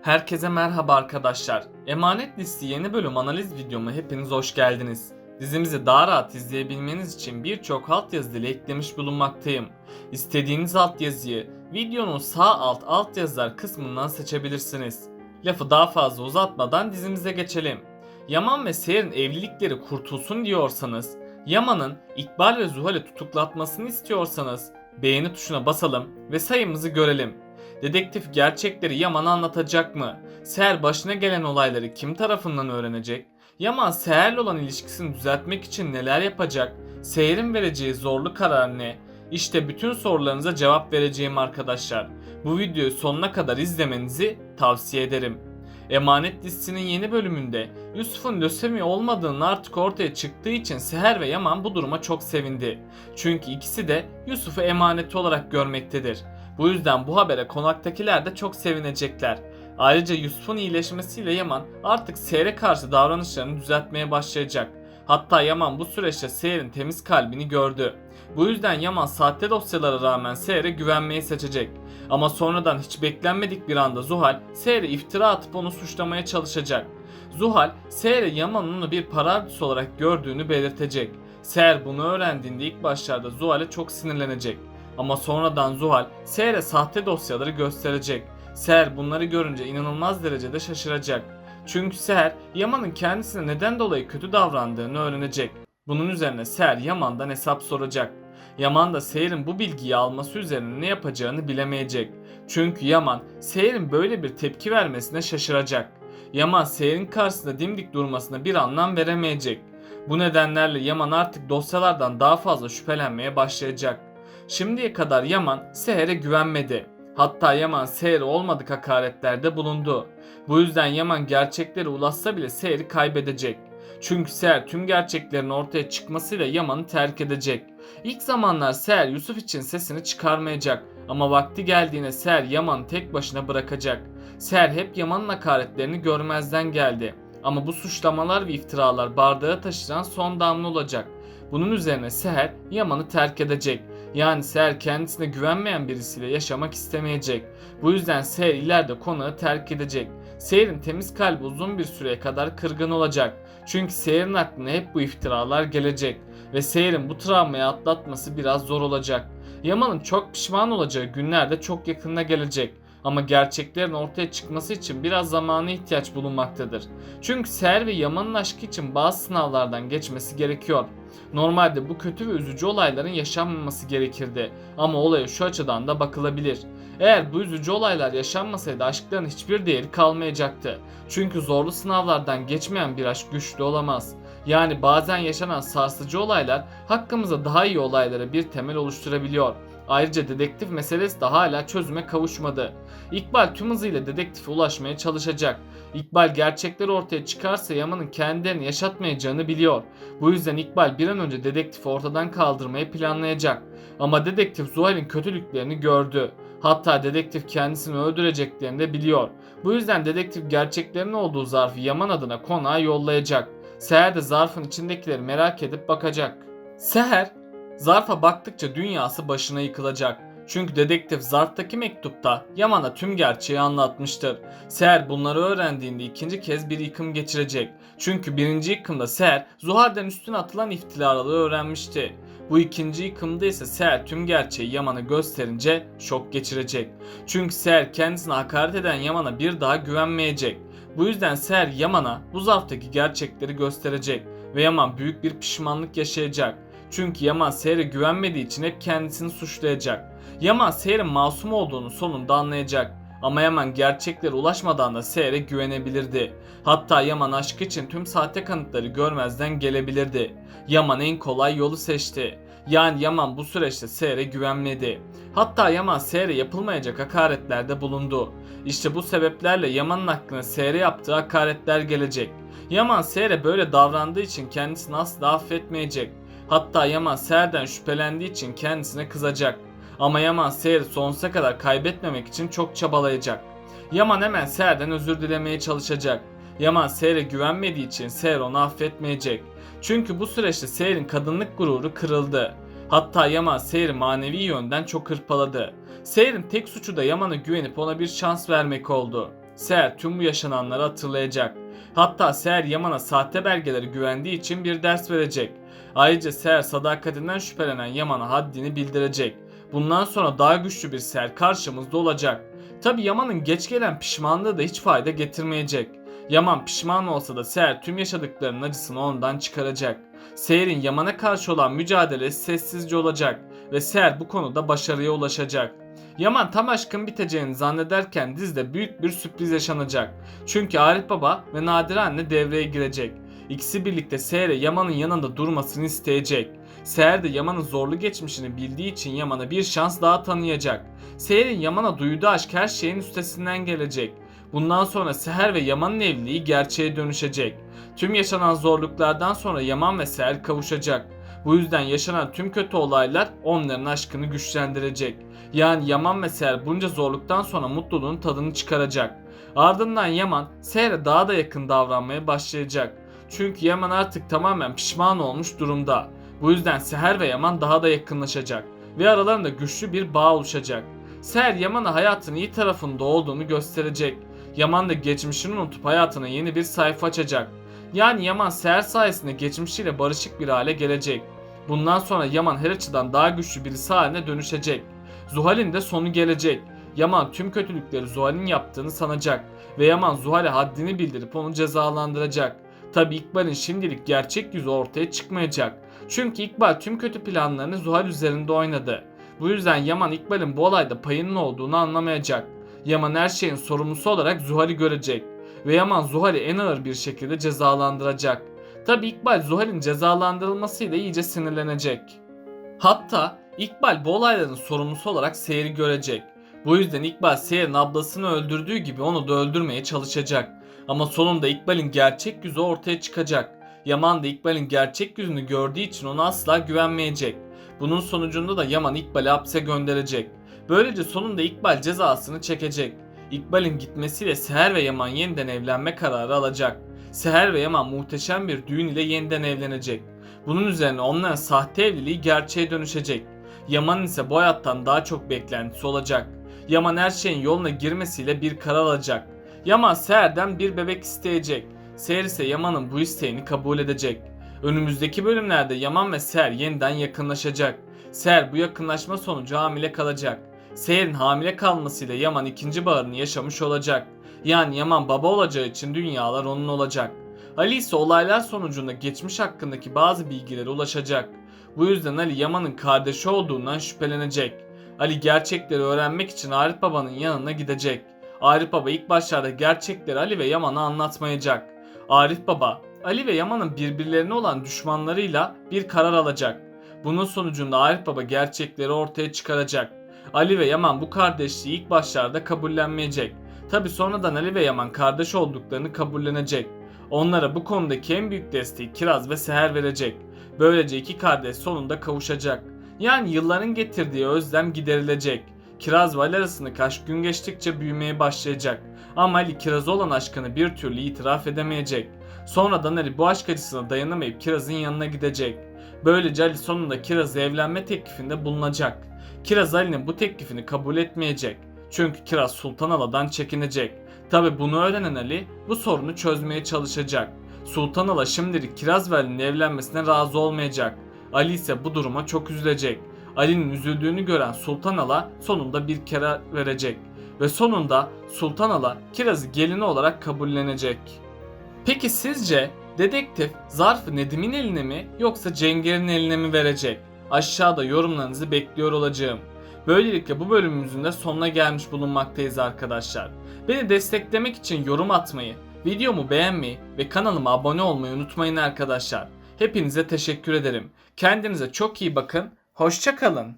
Herkese merhaba arkadaşlar. Emanet Listi yeni bölüm analiz videoma hepiniz hoş geldiniz. Dizimizi daha rahat izleyebilmeniz için birçok altyazı dili eklemiş bulunmaktayım. İstediğiniz altyazıyı videonun sağ altyazılar kısmından seçebilirsiniz. Lafı daha fazla uzatmadan dizimize geçelim. Yaman ve Seher'in evlilikleri kurtulsun diyorsanız, Yaman'ın İkbal ve Zuhal'i tutuklatmasını istiyorsanız beğeni tuşuna basalım ve sayımızı görelim. Dedektif gerçekleri Yaman'a anlatacak mı? Seher başına gelen olayları kim tarafından öğrenecek? Yaman Seher'le olan ilişkisini düzeltmek için neler yapacak? Seher'in vereceği zorlu karar ne? İşte bütün sorularınıza cevap vereceğim arkadaşlar. Bu videoyu sonuna kadar izlemenizi tavsiye ederim. Emanet dizisinin yeni bölümünde Yusuf'un lösemi olmadığını artık ortaya çıktığı için Seher ve Yaman bu duruma çok sevindi. Çünkü ikisi de Yusuf'u emaneti olarak görmektedir. Bu yüzden bu habere konaktakiler de çok sevinecekler. Ayrıca Yusuf'un iyileşmesiyle Yaman artık Seher'e karşı davranışlarını düzeltmeye başlayacak. Hatta Yaman bu süreçte Seher'in temiz kalbini gördü. Bu yüzden Yaman sahte dosyalara rağmen Seher'e güvenmeyi seçecek. Ama sonradan hiç beklenmedik bir anda Zuhal Seher'e iftira atıp onu suçlamaya çalışacak. Zuhal Seher'e Yaman'ın onu bir para avcısı olarak gördüğünü belirtecek. Seher bunu öğrendiğinde ilk başlarda Zuhal'e çok sinirlenecek. Ama sonradan Zuhal Seher'e sahte dosyaları gösterecek. Seher bunları görünce inanılmaz derecede şaşıracak. Çünkü Seher Yaman'ın kendisine neden dolayı kötü davrandığını öğrenecek. Bunun üzerine Seher Yaman'dan hesap soracak. Yaman da Seher'in bu bilgiyi alması üzerine ne yapacağını bilemeyecek. Çünkü Yaman Seher'in böyle bir tepki vermesine şaşıracak. Yaman Seher'in karşısında dimdik durmasına bir anlam veremeyecek. Bu nedenlerle Yaman artık dosyalardan daha fazla şüphelenmeye başlayacak. Şimdiye kadar Yaman Seher'e güvenmedi. Hatta Yaman Seher'e olmadık hakaretlerde bulundu. Bu yüzden Yaman gerçekleri ulaşsa bile Seher'i kaybedecek. Çünkü Seher tüm gerçeklerin ortaya çıkmasıyla Yaman'ı terk edecek. İlk zamanlar Seher Yusuf için sesini çıkarmayacak. Ama vakti geldiğinde Seher Yaman'ı tek başına bırakacak. Seher hep Yaman'ın hakaretlerini görmezden geldi. Ama bu suçlamalar ve iftiralar bardağı taşıran son damla olacak. Bunun üzerine Seher Yaman'ı terk edecek. Yani Seher kendisine güvenmeyen birisiyle yaşamak istemeyecek. Bu yüzden Seher ileride konağı terk edecek. Seher'in temiz kalbi uzun bir süreye kadar kırgın olacak. Çünkü Seher'in aklına hep bu iftiralar gelecek. Ve Seher'in bu travmayı atlatması biraz zor olacak. Yaman'ın çok pişman olacağı günler de çok yakında gelecek. Ama gerçeklerin ortaya çıkması için biraz zamana ihtiyaç bulunmaktadır. Çünkü Seher ve Yaman'ın aşkı için bazı sınavlardan geçmesi gerekiyor. Normalde bu kötü ve üzücü olayların yaşanmaması gerekirdi. Ama olaya şu açıdan da bakılabilir. Eğer bu üzücü olaylar yaşanmasaydı aşkların hiçbir değeri kalmayacaktı. Çünkü zorlu sınavlardan geçmeyen bir aşk güçlü olamaz. Yani bazen yaşanan sarsıcı olaylar hakkımızda daha iyi olaylara bir temel oluşturabiliyor. Ayrıca dedektif meselesi de hala çözüme kavuşmadı. İkbal tüm hızıyla dedektife ulaşmaya çalışacak. İkbal gerçekleri ortaya çıkarsa Yaman'ın kendilerini yaşatmayacağını biliyor. Bu yüzden İkbal bir an önce dedektifi ortadan kaldırmayı planlayacak. Ama dedektif Zuhal'in kötülüklerini gördü. Hatta dedektif kendisini öldüreceklerini de biliyor. Bu yüzden dedektif gerçeklerin olduğu zarfı Yaman adına konağa yollayacak. Seher de zarfın içindekileri merak edip bakacak. Seher zarfa baktıkça dünyası başına yıkılacak. Çünkü dedektif zarftaki mektupta Yaman'a tüm gerçeği anlatmıştır. Seher bunları öğrendiğinde ikinci kez bir yıkım geçirecek. Çünkü birinci yıkımda Seher Zuhal'den üstüne atılan iftiraları öğrenmişti. Bu ikinci yıkımda ise Seher tüm gerçeği Yaman'a gösterince şok geçirecek. Çünkü Seher kendisine hakaret eden Yaman'a bir daha güvenmeyecek. Bu yüzden Seher Yaman'a bu zarftaki gerçekleri gösterecek ve Yaman büyük bir pişmanlık yaşayacak. Çünkü Yaman Seher'e güvenmediği için hep kendisini suçlayacak. Yaman Seher'in masum olduğunu sonunda anlayacak. Ama Yaman gerçeklere ulaşmadan da Seher'e güvenebilirdi. Hatta Yaman aşk için tüm sahte kanıtları görmezden gelebilirdi. Yaman en kolay yolu seçti. Yani Yaman bu süreçte Seher'e güvenmedi. Hatta Yaman Seher'e yapılmayacak hakaretlerde bulundu. İşte bu sebeplerle Yaman'ın hakkında Seher'e yaptığı hakaretler gelecek. Yaman Seher'e böyle davrandığı için kendisini asla affetmeyecek. Hatta Yaman Seher'den şüphelendiği için kendisine kızacak. Ama Yaman Seher'i sonsuza kadar kaybetmemek için çok çabalayacak. Yaman hemen Seher'den özür dilemeye çalışacak. Yaman Seher'e güvenmediği için Seher onu affetmeyecek. Çünkü bu süreçte Seher'in kadınlık gururu kırıldı. Hatta Yaman Seher'i manevi yönden çok hırpaladı. Seher'in tek suçu da Yaman'a güvenip ona bir şans vermek oldu. Seher tüm bu yaşananları hatırlayacak. Hatta Seher Yaman'a sahte belgeleri güvendiği için bir ders verecek. Ayrıca Seher sadakatinden şüphelenen Yaman'a haddini bildirecek. Bundan sonra daha güçlü bir Seher karşımızda olacak. Tabi Yaman'ın geç gelen pişmanlığı da hiç fayda getirmeyecek. Yaman pişman olsa da Seher tüm yaşadıklarının acısını ondan çıkaracak. Seher'in Yaman'a karşı olan mücadelesi sessizce olacak ve Seher bu konuda başarıya ulaşacak. Yaman tam aşkın biteceğini zannederken dizide büyük bir sürpriz yaşanacak. Çünkü Arif Baba ve Nadire anne devreye girecek. İkisi birlikte Seher'e Yaman'ın yanında durmasını isteyecek. Seher de Yaman'ın zorlu geçmişini bildiği için Yaman'a bir şans daha tanıyacak. Seher'in Yaman'a duyduğu aşk her şeyin üstesinden gelecek. Bundan sonra Seher ve Yaman'ın evliliği gerçeğe dönüşecek. Tüm yaşanan zorluklardan sonra Yaman ve Seher kavuşacak. Bu yüzden yaşanan tüm kötü olaylar onların aşkını güçlendirecek. Yani Yaman ve Seher bunca zorluktan sonra mutluluğun tadını çıkaracak. Ardından Yaman Seher'e daha da yakın davranmaya başlayacak. Çünkü Yaman artık tamamen pişman olmuş durumda. Bu yüzden Seher ve Yaman daha da yakınlaşacak ve aralarında güçlü bir bağ oluşacak. Seher Yaman'a hayatın iyi tarafında olduğunu gösterecek. Yaman da geçmişini unutup hayatına yeni bir sayfa açacak. Yani Yaman Seher sayesinde geçmişiyle barışık bir hale gelecek. Bundan sonra Yaman her açıdan daha güçlü birisi haline dönüşecek. Zuhal'in de sonu gelecek. Yaman tüm kötülükleri Zuhal'in yaptığını sanacak ve Yaman Zuhal'e haddini bildirip onu cezalandıracak. Tabi İkbal'in şimdilik gerçek yüzü ortaya çıkmayacak. Çünkü İkbal tüm kötü planlarını Zuhal üzerinde oynadı. Bu yüzden Yaman İkbal'in bu olayda payının olduğunu anlamayacak. Yaman her şeyin sorumlusu olarak Zuhal'i görecek ve Yaman Zuhal'i en ağır bir şekilde cezalandıracak. Tabi İkbal Zuhal'in cezalandırılmasıyla iyice sinirlenecek. Hatta İkbal bu olayların sorumlusu olarak Seher'i görecek. Bu yüzden İkbal Seher'in ablasını öldürdüğü gibi onu da öldürmeye çalışacak. Ama sonunda İkbal'in gerçek yüzü ortaya çıkacak. Yaman da İkbal'in gerçek yüzünü gördüğü için ona asla güvenmeyecek. Bunun sonucunda da Yaman İkbal'i hapse gönderecek. Böylece sonunda İkbal cezasını çekecek. İkbal'in gitmesiyle Seher ve Yaman yeniden evlenme kararı alacak. Seher ve Yaman muhteşem bir düğün ile yeniden evlenecek. Bunun üzerine onların sahte evliliği gerçeğe dönüşecek. Yaman'ın ise bu hayattan daha çok beklentisi olacak. Yaman her şeyin yoluna girmesiyle bir karar alacak. Yaman Seher'den bir bebek isteyecek. Seher ise Yaman'ın bu isteğini kabul edecek. Önümüzdeki bölümlerde Yaman ve Seher yeniden yakınlaşacak. Seher bu yakınlaşma sonucu hamile kalacak. Seher'in hamile kalmasıyla Yaman ikinci baharını yaşamış olacak. Yani Yaman baba olacağı için dünyalar onun olacak. Ali ise olaylar sonucunda geçmiş hakkındaki bazı bilgilere ulaşacak. Bu yüzden Ali Yaman'ın kardeşi olduğundan şüphelenecek. Ali gerçekleri öğrenmek için Arif Baba'nın yanına gidecek. Arif Baba ilk başlarda gerçekleri Ali ve Yaman'a anlatmayacak. Arif Baba, Ali ve Yaman'ın birbirlerine olan düşmanlarıyla bir karar alacak. Bunun sonucunda Arif Baba gerçekleri ortaya çıkaracak. Ali ve Yaman bu kardeşliği ilk başlarda kabullenmeyecek. Tabi sonradan Ali ve Yaman kardeş olduklarını kabullenecek. Onlara bu konudaki en büyük desteği Kiraz ve Seher verecek. Böylece iki kardeş sonunda kavuşacak. Yani yılların getirdiği özlem giderilecek. Kiraz ve Ali arasındaki aşk gün geçtikçe büyümeye başlayacak. Ama Ali Kiraz'a olan aşkını bir türlü itiraf edemeyecek. Sonradan Ali bu aşk acısına dayanamayıp Kiraz'ın yanına gidecek. Böylece Ali sonunda Kiraz'a evlenme teklifinde bulunacak. Kiraz Ali'nin bu teklifini kabul etmeyecek. Çünkü Kiraz Sultan Ala'dan çekinecek. Tabi bunu öğrenen Ali bu sorunu çözmeye çalışacak. Sultan Ala şimdilik Kiraz ve Ali'nin evlenmesine razı olmayacak. Ali ise bu duruma çok üzülecek. Ali'nin üzüldüğünü gören Sultan Ala sonunda bir karar verecek. Ve sonunda Sultan Ala Kiraz'ı gelini olarak kabullenecek. Peki sizce dedektif zarfı Nedim'in eline mi yoksa Cenger'in eline mi verecek? Aşağıda yorumlarınızı bekliyor olacağım. Böylelikle bu bölümümüzün de sonuna gelmiş bulunmaktayız arkadaşlar. Beni desteklemek için yorum atmayı, videomu beğenmeyi ve kanalıma abone olmayı unutmayın arkadaşlar. Hepinize teşekkür ederim. Kendinize çok iyi bakın. Hoşça kalın.